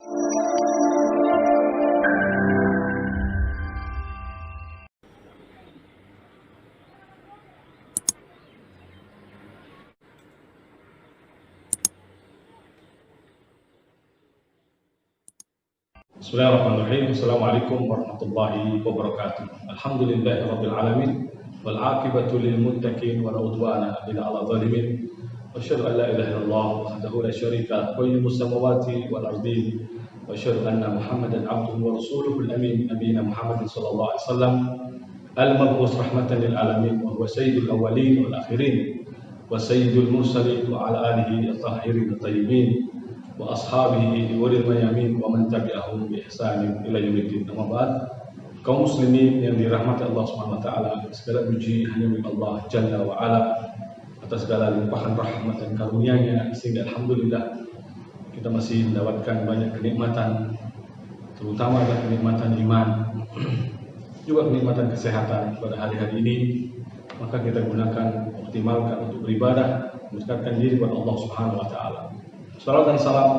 Bismillahirrahmanirrahim. Assalamualaikum warahmatullahi wabarakatuh. Alhamdulillahirabbil alamin wal aqibatu lil muttaqin wa la udwana illa 'alal zalimin. Wa asyhadu an la ilaha illallah wahdahu la syarika lahu qayyumus samawati wal ardin. Wa asyhadu anna Muhammadan 'abduhu wa rasuluhul amin nabiyina Muhammadin sallallahu alaihi wasallam al-mab'us rahmatan lil alamin wa huwa sayyidul awwalin wal akhirin wa sayyidul mursalin wa ala alihi at-tahirin at-tayyibin wa ashabihi walil mayamin wa man tabi'ahum bi ihsanin ila yaumiddin. Amma ba'd. Kaum muslimin yang dirahmati Allah Subhanahu wa taala, segala puji hanya milik Allah Jalla wa ala atas segala limpahan rahmat dan karunia-Nya, sehingga alhamdulillah kita masih mendapatkan banyak kenikmatan, terutama kenikmatan iman, juga kenikmatan kesehatan pada hari-hari ini. Maka kita gunakan, optimalkan untuk beribadah, mendekatkan diri kepada Allah Subhanahu wa taala. Salawat dan salam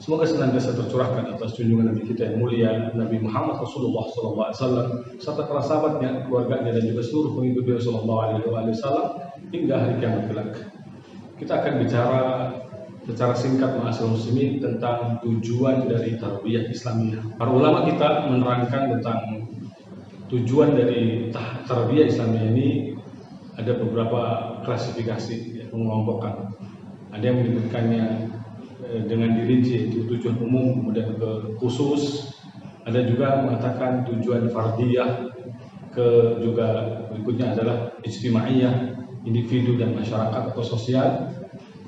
semoga senantiasa tercurahkan atas junjungan Nabi kita yang mulia Nabi Muhammad Rasulullah SAW serta para sahabatnya, keluarganya, dan juga seluruh pengikut beliau Sallallahu Alaihi Wasallam hingga hari kiamat kelak. Kita akan bicara secara singkat ma'asyiral muslimin tentang tujuan dari tarbiyah Islamiyah. Para ulama kita menerangkan tentang tujuan dari tarbiyah Islamiyah ini ada beberapa klasifikasi, mengelompokkan. Ada yang menyebutkannya dengan dirinci, yaitu tujuan umum, kemudian ke khusus. Ada juga mengatakan tujuan fardiyah, juga berikutnya adalah ijtimaiyah, individu dan masyarakat atau sosial.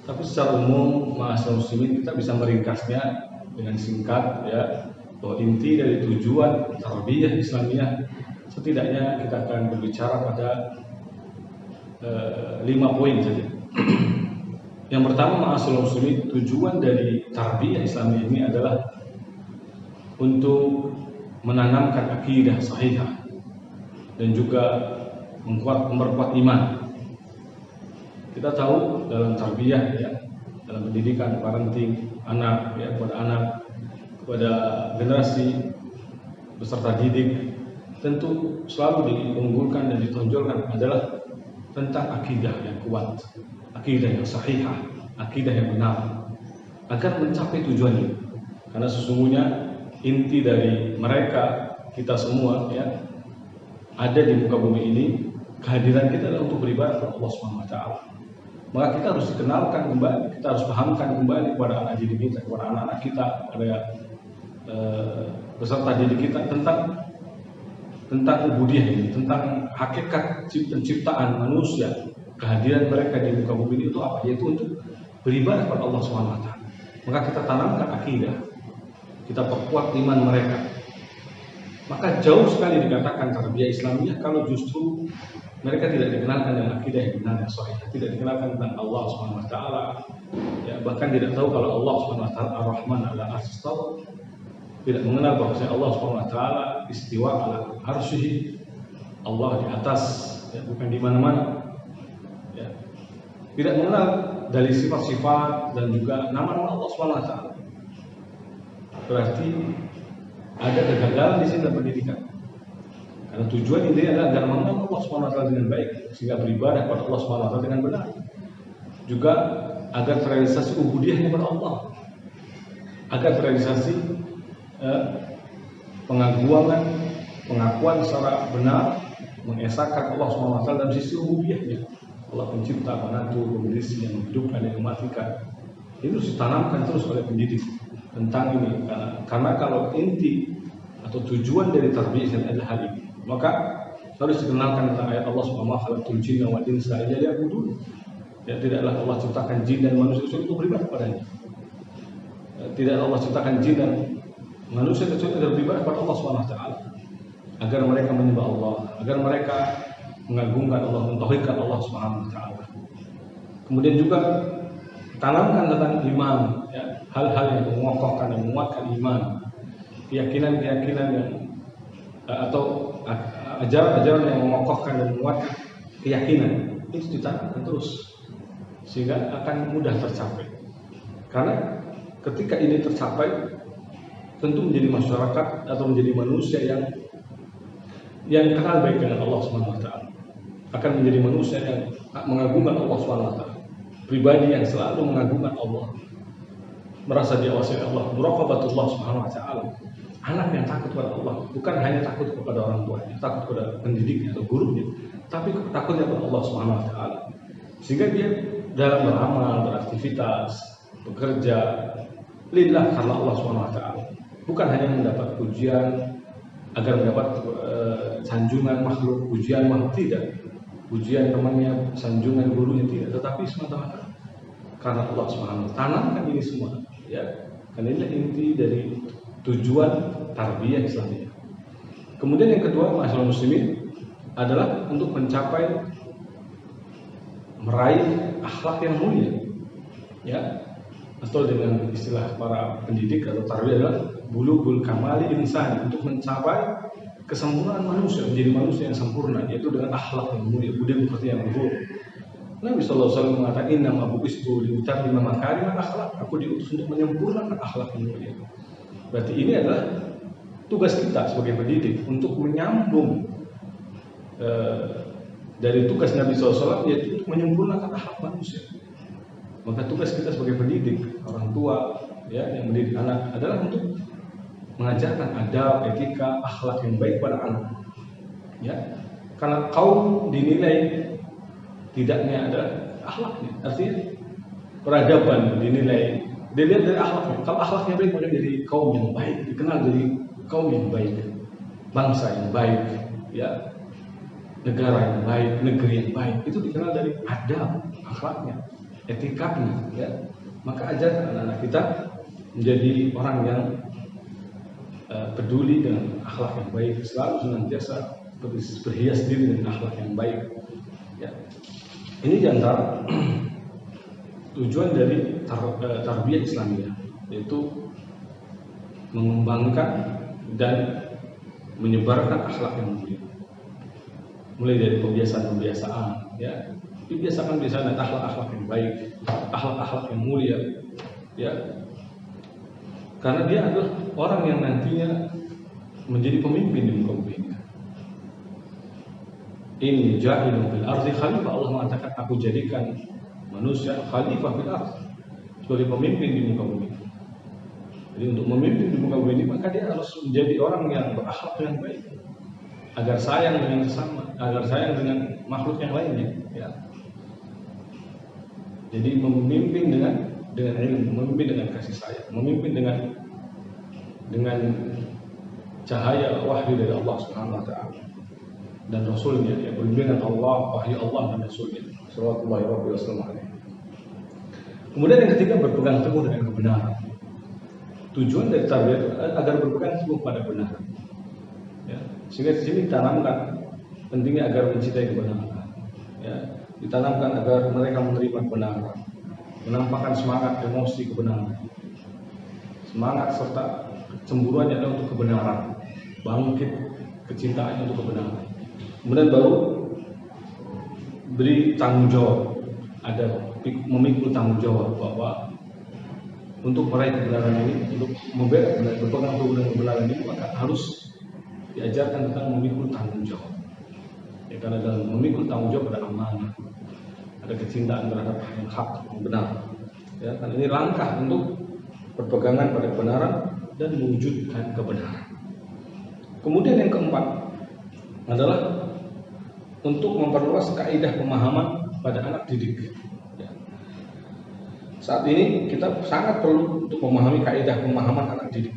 Tapi secara umum, ma'asyiral muslimin, kita bisa meringkasnya dengan singkat, ya, bahwa inti dari tujuan tarbiyah Islamiyah setidaknya kita akan berbicara pada 5 poin saja. Yang pertama, ma'asyiral muslimin, tujuan dari tarbiyah Islamiyah ini adalah untuk menanamkan akidah sahihah dan juga memperkuat iman. Kita tahu dalam tarbiyah, ya, dalam pendidikan, parenting anak, ya, kepada anak, kepada generasi beserta didik, tentu selalu diunggulkan dan ditonjolkan adalah tentang akidah yang kuat, akidah yang sahihah, akidah yang benar, agar mencapai tujuan ini. Karena sesungguhnya inti dari mereka, kita semua, ya, ada di muka bumi ini, kehadiran kita adalah untuk beribadah kepada Allah Subhanahu wa taala. Maka kita harus dikenalkan kembali, kita harus pahamkan kembali kepada anak didik kita, kepada anak-anak kita, kepada peserta didik kita tentang ubudiyah ini, tentang hakikat penciptaan manusia. Kehadiran mereka di muka bumi itu apa? Yaitu untuk beribadah kepada Allah Subhanahu wa taala. Maka kita tanamkan akidah, kita perkuat iman mereka. Maka jauh sekali dikatakan tarbiyah Islamiyah kalau justru mereka tidak dikenalkan dengan akidah yang benar dan sahih, tidak dikenalkan tentang Allah Subhanahu wa taala, ya, bahkan tidak tahu kalau Allah Subhanahu wa taala Ar-Rahman 'ala arsy istawa, tidak mengenal bahwa Allah Subhanahu wa taala istiwa 'ala arsy, Allah di atas, ya, bukan di mana-mana. Tidak mengenal dari sifat-sifat dan juga nama-nama Allah Subhanahu wa taala. Berarti ada kegagalan di sini dalam pendidikan. Karena tujuan ini adalah agar mengenal Allah Subhanahu wa taala dengan baik, sehingga beribadah kepada Allah Subhanahu wa taala dengan benar. Juga agar terrealisasi ubudiyahnya kepada Allah. Agar terrealisasi pengakuan secara benar, mengesahkan Allah Subhanahu wa taala dalam sisi ubudiyahnya. Allah pencipta, pengatur, pemberi yang menghidupkan dan mematikan. Ini harus ditanamkan terus oleh pendidik tentang ini. Karena kalau inti atau tujuan dari tarbiyah adalah hal ini, maka harus dikenalkan tentang ayat Allah Subhanahu wa taala, "Khalaqtul jinna wal insa illa liya'budun." Ya, tidaklah Allah ciptakan jin dan manusia kecuali untuk beribadah kepadanya. Tidaklah Allah ciptakan jin dan manusia kecuali untuk beribadah kepada Allah Subhanahu wa taala. Agar mereka menyembah Allah, agar mereka mengagungkan Allah, mentauhidkan Allah Subhanahu wa taala. Kemudian juga tanamkan tentang iman, ya, hal-hal yang mengokohkan dan menguatkan iman, keyakinan-keyakinan yang atau ajaran-ajaran yang mengokohkan dan menguatkan keyakinan, itu ditanamkan terus sehingga akan mudah tercapai. Karena ketika ini tercapai, tentu menjadi masyarakat atau menjadi manusia yang kenal baik dengan Allah Subhanahu wa taala. Akan menjadi manusia yang mengagungkan Allah Subhanahu wa taala. Pribadi yang selalu mengagungkan Allah. Merasa diawasi oleh Allah, muraqabatullah Subhanahu wa taala. Anak yang takut kepada Allah, bukan hanya takut kepada orang tuanya, takut kepada pendidiknya atau gurunya, tapi takutnya kepada Allah Subhanahu wa taala. Sehingga dia dalam beramal, beraktivitas, bekerja lillah karena Allah Subhanahu wa taala. Bukan hanya mendapat pujian agar mendapat sanjungan makhluk, pujian makhluk, tidak. Pujian temannya, sanjungan gurunya tidak, tetapi semata-mata karena Allah Subhanahu wa taala. Tanamkan ini semua, ya. Karena inilah inti dari tujuan tarbiyah Islamiyah. Kemudian yang kedua, masyaallah muslimin, adalah untuk mencapai meraih akhlak yang mulia, ya, atau dengan istilah para pendidik atau tarbiyah adalah bulughul kamali insan, untuk mencapai kesempurnaan manusia, menjadi manusia yang sempurna, yaitu dengan akhlak yang mulia, budi pekerti yang luhur. Nabi sallallahu alaihi wasallam mengatakan, innama bu'istu liutammima makarimal akhlak, aku diutus untuk menyempurnakan akhlak yang mulia. Berarti ini adalah tugas kita sebagai pendidik untuk menyambung dari tugas Nabi SAW, yaitu untuk menyempurnakan akhlak manusia. Maka tugas kita sebagai pendidik, orang tua, ya, yang mendidik anak adalah untuk mengajarkan adab, etika, akhlak yang baik pada anak. Ya, karena kaum dinilai tidaknya ada akhlaknya, artinya peradaban dinilai dilihat dari akhlaknya. Kalau akhlaknya baik, maka jadi kaum yang baik, dikenal jadi kaum yang baik, bangsa yang baik, ya, negara yang baik, negeri yang baik. Itu dikenal dari adab, akhlaknya, etikanya, ya. Maka ajarkan anak-anak kita menjadi orang yang peduli dengan akhlak yang baik, selalu senantiasa berhias diri dengan akhlak yang baik, ya. Ini diantara tujuan dari tarbiyah Islamiyah, yaitu mengembangkan dan menyebarkan akhlak yang mulia. Mulai dari kebiasaan-kebiasaan, ya, dibiasakan dan akhlak-akhlak yang baik, akhlak-akhlak yang mulia, ya. Karena dia adalah orang yang nantinya menjadi pemimpin di muka bumi ini. Inni ja'ilun fil ardi khalifah, Allah mengatakan, aku jadikan manusia khalifah fil ardi, sebagai pemimpin di muka bumi. Jadi untuk memimpin di muka bumi ini, maka dia harus menjadi orang yang berakhlak yang baik, agar sayang dengan sesama, agar sayang dengan makhluk yang lainnya, ya. Jadi memimpin dengan ilmu, memimpin dengan kasih sayang, memimpin dengan cahaya wahyu dari Allah Subhanahu wa taala dan Rasulnya, ya, bimbingan Allah, wahyu Allah dan Rasulnya, sallallahu alaihi wasallam. Kemudian yang ketiga, berpegang teguh dengan kebenaran. Tujuan dari tarbiyah itu agar berpegang teguh pada kebenaran, ya. Sehingga di sini ditanamkan pentingnya agar mencintai kebenaran, ya. Ditanamkan agar mereka menerima kebenaran, menampakkan semangat emosi kebenaran, semangat serta cemburuannya adalah untuk kebenaran, bangkit kecintaannya untuk kebenaran. Kemudian baru beri tanggung jawab, ada memikul tanggung jawab bahwa untuk meraih kebenaran ini, untuk membela kebenaran, berpegang teguh dengan kebenaran ini, maka harus diajarkan tentang memikul tanggung jawab. Ya, karena dalam memikul tanggung jawab ada amanah, ada kecintaan terhadap yang hak, yang benar. Ya, kan ini langkah untuk berpegangan pada kebenaran dan mewujudkan kebenaran. Kemudian yang keempat adalah untuk memperluas kaidah pemahaman pada anak didik. Ya. Saat ini kita sangat perlu untuk memahami kaidah pemahaman anak didik,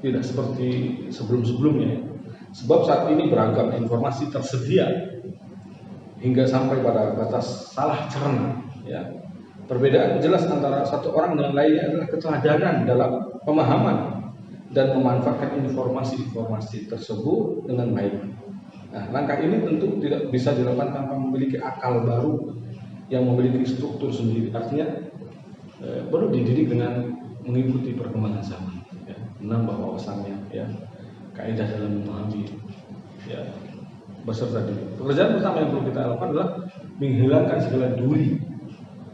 tidak seperti sebelum-sebelumnya. Sebab saat ini beragam informasi tersedia hingga sampai pada batas salah cerna. Ya. Perbedaan jelas antara satu orang dengan lainnya adalah keteladanan dalam pemahaman dan memanfaatkan informasi-informasi tersebut dengan baik. Nah, langkah ini tentu tidak bisa dilakukan tanpa memiliki akal baru yang memiliki struktur sendiri. Artinya perlu dididik dengan mengikuti perkembangan zaman, ya, menambah wawasannya, ya, kaidah dalam memahami, ya, beserta diri. Pekerjaan pertama yang perlu kita lakukan adalah menghilangkan segala duri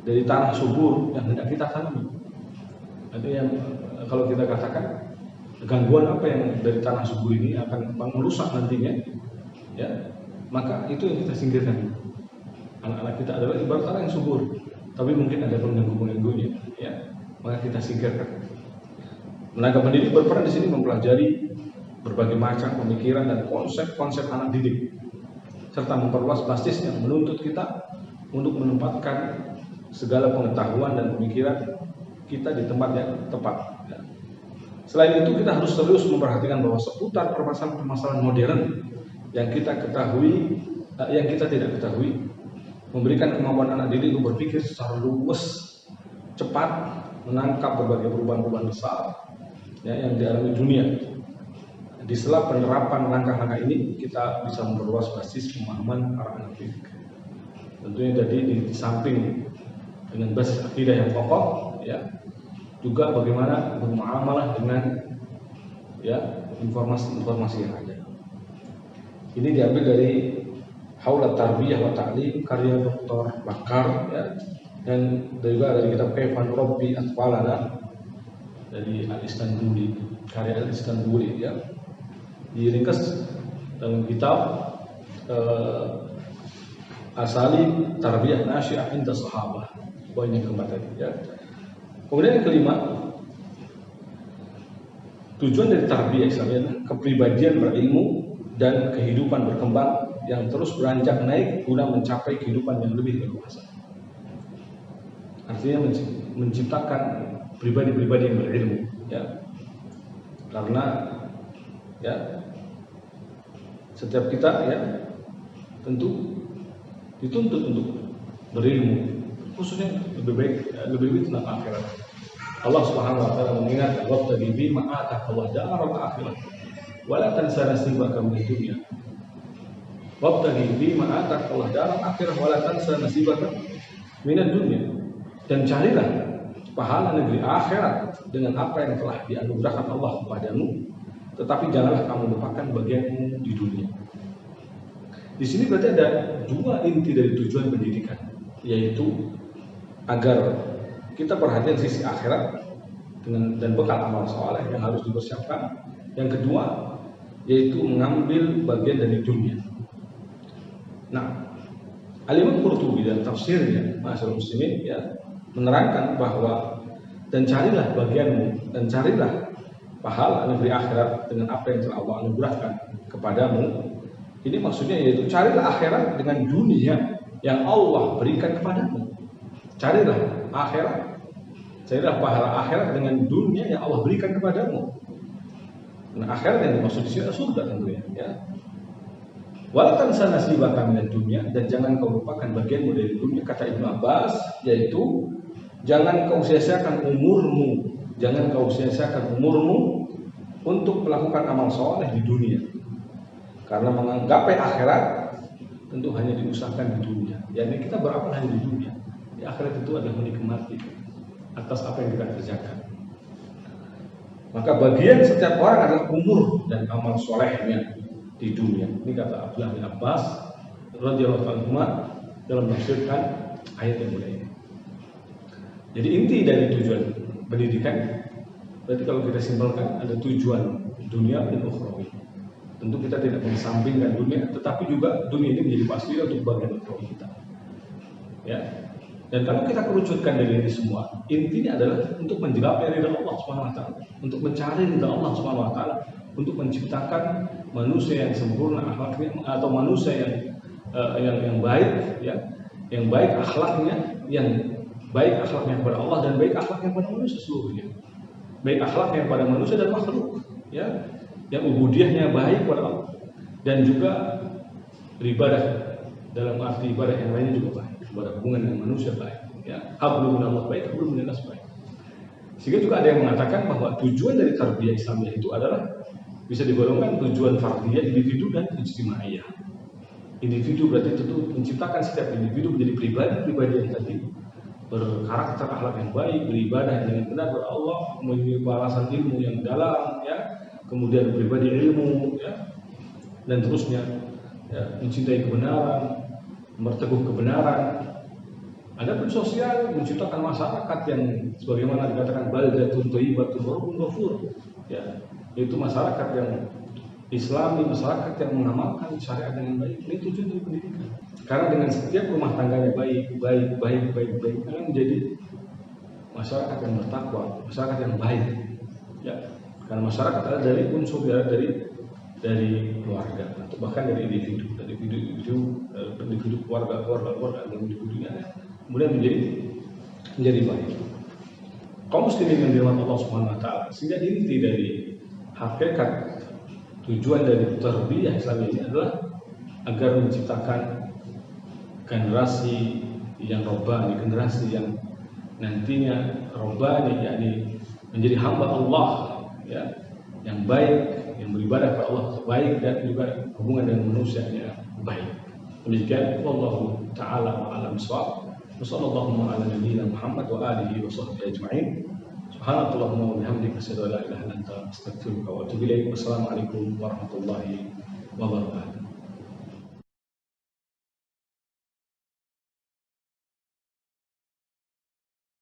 dari tanah subur yang hendak kita tanami. Artinya kalau kita katakan gangguan apa yang dari tanah subur ini akan merusak nantinya, ya, maka itu yang kita singkirkan. Anak-anak kita adalah ibarat tanah yang subur, tapi mungkin ada pengganggu-pengganggunya, ya, maka kita singkirkan. Tenaga pendidik berperan di sini mempelajari berbagai macam pemikiran dan konsep-konsep anak didik, serta memperluas basisnya, menuntut kita untuk menempatkan segala pengetahuan dan pemikiran kita di tempat yang tepat. Selain itu, kita harus serius memperhatikan bahwa seputar permasalahan-permasalahan modern yang kita ketahui, yang kita tidak ketahui, memberikan kemampuan anak didik untuk berpikir secara luwes, cepat, menangkap berbagai perubahan-perubahan besar, ya, yang dialami dunia. Di sela penerapan langkah-langkah ini, kita bisa memperluas basis pemahaman para anak didik. Tentunya jadi di samping dengan basis akidah yang kokoh, ya, juga bagaimana bermuamalah dengan, ya, informasi-informasi yang ada. Ini diambil dari Haulat Tarbiyah wa Ta'lim karya Dr. Bakar, ya, dan juga dari kitab Kaifan Rabbi Atfalana dari Al-Istanbuli, karya Al-Istanbuli, ya, diringkas dalam kitab Asali Tarbiyah Nasyi'ah Inda Sahabah. Poin yang keempat tadi, ya. Kemudian yang kelima, tujuan dari tarbiyah Islamiyah adalah kepribadian berilmu dan kehidupan berkembang yang terus beranjak naik guna mencapai kehidupan yang lebih leluasa. Artinya menciptakan pribadi-pribadi yang berilmu, ya. Karena, ya, setiap kita, ya, tentu dituntut untuk berilmu, khususnya lebih baik tentang akhirat. Allah Subhanahu wa taala mengingatkan wabtaghi bima ataka Allah daral akhirah wa la tansa nasibaka minad dunya. Wabtaghi bima ataka Allah daral akhirah wa la tansa nasibaka minad dunya. Dan carilah pahala negeri akhirat dengan apa yang telah dianugerahkan Allah kepadamu, tetapi janganlah kamu lupakan bagianmu di dunia. Di sini berarti ada dua inti dari tujuan pendidikan, yaitu agar kita perhatian sisi akhirat dan bekal amal soleh yang harus dipersiapkan. Yang kedua, yaitu mengambil bagian dari dunia. Nah, Al-Imam Qurtubi dalam tafsirnya, Ma'asyiral muslimin, ya, menerangkan bahwa dan carilah bagianmu dan carilah pahala negeri akhirat dengan apa yang telah Allah anugerahkan kepadamu. Ini maksudnya yaitu carilah akhirat dengan dunia yang Allah berikan kepadamu. Carilah akhirat, carilah pahala akhirat dengan dunia yang Allah berikan kepadamu. Nah, akhirat yang dimaksud di sini surga tentunya, ya. Wala tansa nasibaka minad dunya, dan jangan kau lupakan bagianmu dari dunia, kata Ibnu Abbas, yaitu jangan kau sia-siakan umurmu, jangan kau sia-siakan umurmu untuk melakukan amal soleh di dunia. Karena menggapai akhirat tentu hanya diusahakan di dunia. Yani kita beramal hanya di dunia. Di akhirat itu adalah menikmati atas apa yang kita kerjakan. Maka bagian setiap orang adalah umur dan amal solehnya di dunia. Ini kata Abdullah bin Abbas radhiyallahu anhu dalam menafsirkan ayat yang mulia ini. Jadi inti dari tujuan pendidikan, berarti kalau kita simpulkan ada tujuan dunia dan ukhrawi. Tentu kita tidak mengesampingkan dunia, tetapi juga dunia ini menjadi wasilah untuk bagian ukhrawi kita. Ya. Dan kalau kita kerucutkan dari ini semua, intinya adalah untuk menjawab ridha Allah Subhanahu wa taala, untuk mencari ridha Allah Subhanahu wa taala, untuk menciptakan manusia yang sempurna akhlaknya, atau manusia yang baik, ya, yang baik akhlaknya, yang baik akhlaknya kepada Allah dan baik akhlaknya kepada manusia seluruhnya. Baik akhlaknya kepada manusia dan makhluk, ya, yang ubudiyahnya baik kepada Allah, dan juga beribadah dalam arti ibadah yang lainnya juga baik, kepada hubungan dengan manusia baik, ya, hablum minallah baik, hablum minannas baik. Sehingga juga ada yang mengatakan bahwa tujuan dari tarbiyah Islamiyah itu adalah bisa digolongkan tujuan fardiyah individu dan ijtimaiyah. Individu berarti tentu menciptakan setiap individu menjadi pribadi yang tadi berkarakter akhlak yang baik, beribadah dengan benar kepada Allah, memiliki balasan ilmu yang dalam, ya, kemudian pribadi ilmu, ya, dan terusnya, ya, mencintai kebenaran, berteguh kebenaran, Adapun sosial menciptakan masyarakat yang sebagaimana dikatakan baldatun thayyibatun wa rabbun ghafur, ya, yaitu masyarakat yang Islami, masyarakat yang mengamalkan syariat dengan baik. Ini tujuan dari pendidikan. Karena dengan setiap rumah tangganya baik akan menjadi masyarakat yang bertakwa, masyarakat yang baik. Ya, karena masyarakat adalah dari unsur dari keluarga atau bahkan dari individu keluarga dan individunya kemudian menjadi baik. Kaum muslimin yang dirahmati Allah Subhanahu wa taala, sehingga inti dari hakikat tujuan dari tarbiyah Islam ini adalah agar menciptakan generasi yang robbani, generasi yang nantinya robbani, yakni menjadi hamba Allah, ya, yang baik, yang beribadah kepada Allah baik, dan juga hubungan dengan manusia yang baik. Demikian, wallahu taala a'lam bissawab. Wassallallahu ala nabiyyina Muhammad wa alihi wa sahbihi ajma'in. Subhanakallahumma wa bihamdika asyhadu an la ilaha illa anta astaghfiruka wa atubu ilaik. Wassalamualaikum warahmatullahi wabarakatuh.